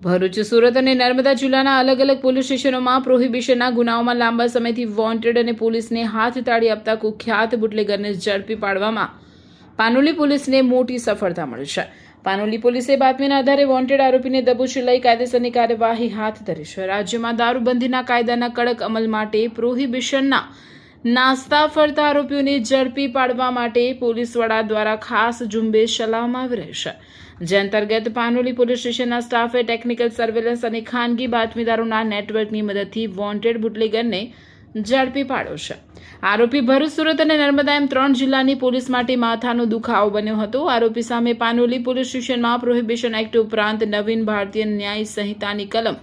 ભરૂચ, સુરત અને નર્મદા જિલ્લાના અલગ અલગ પોલીસ સ્ટેશનોમાં પ્રોહિબિશનના ગુનાઓમાં લાંબા સમયથી વોન્ટેડ અને પોલીસને હાથ તાળી આપતા કુખ્યાત બુટલેગરને ઝડપી પાડવામાં પાનોલી પોલીસને મોટી સફળતા મળી છે. પાનોલી પોલીસે બાતમીના આધારે વોન્ટેડ આરોપીને દબોચી લઈ કાયદેસરની કાર્યવાહી હાથ ધરી છે. રાજ્યમાં દારૂબંધીના કાયદાના કડક અમલ માટે પ્રોહિબિશનના નાસ્તા ફરતા આરોપીઓને ઝડપી પાડવા માટે પોલીસ વડા દ્વારા ખાસ ઝુંબેશ ચલાવવામાં આવી રહી છે. જે અંતર્ગત પાનોલી પોલીસ સ્ટેશનના સ્ટાફે ટેકનિકલ સર્વેલન્સ અને ખાનગી બાતમીદારોના નેટવર્કની મદદથી વોન્ટેડ બુટલેગરને ઝડપી પાડ્યો છે. આરોપી ભરૂચ, સુરત અને નર્મદા એમ 3 જિલ્લાની પોલીસ માટે માથાનો દુખાવો બન્યો હતો. આરોપી સામે પાનોલી પોલીસ સ્ટેશનમાં પ્રોહિબિશન એક્ટ ઉપરાંત નવીન ભારતીય ન્યાય સંહિતાની કલમ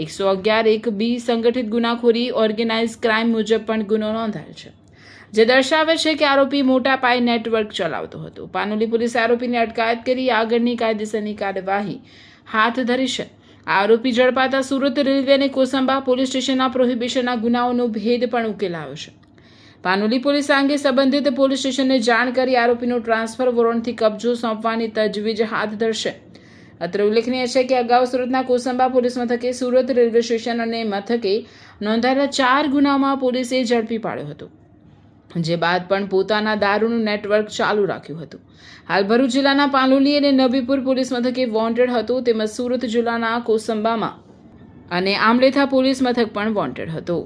111(1)(b) સંગઠિત ગુનાખોરી ઓર્ગેનાઇઝ ક્રાઇમ મુજબ પણ ગુનો નોંધાયો છે, જે દર્શાવે છે કે આરોપી મોટા પાયે નેટવર્ક ચલાવતો હતો. પાનોલી પોલીસે આરોપીની અટકાયત કરી આગળની કાયદેસરની કાર્યવાહી હાથ ધરી છે. આરોપી ઝડપાતા સુરત રેલવે અને કોસંબા પોલીસ સ્ટેશનના પ્રોહિબિશનના ગુનાઓનો ભેદ પણ ઉકેલાયો છે. પાનોલી પોલીસ આ અંગે સંબંધિત પોલીસ સ્ટેશનને જાણ કરી આરોપીનો ટ્રાન્સફર વોરંટથી કબજો સોંપવાની તજવીજ હાથ ધરશે. અત્રે ઉલ્લેખનીય છે કે અગાઉ સુરતના કોસંબા પોલીસ મથકે સુરત રેલવે સ્ટેશન અને મથકે નોંધાયેલા 4 ગુનામાં પોલીસે ઝડપી પાડ્યો હતો, જે બાદ પણ પોતાના દારૂનું નેટવર્ક ચાલુ રાખ્યું હતું. હાલ ભરૂચ જિલ્લાના પાનોલી અને નબીપુર પોલીસ મથકે વોન્ટેડ હતો, તેમજ સુરત જિલ્લાના કોસંબામાં અને આમલેથા પોલીસ મથક પણ વોન્ટેડ હતો.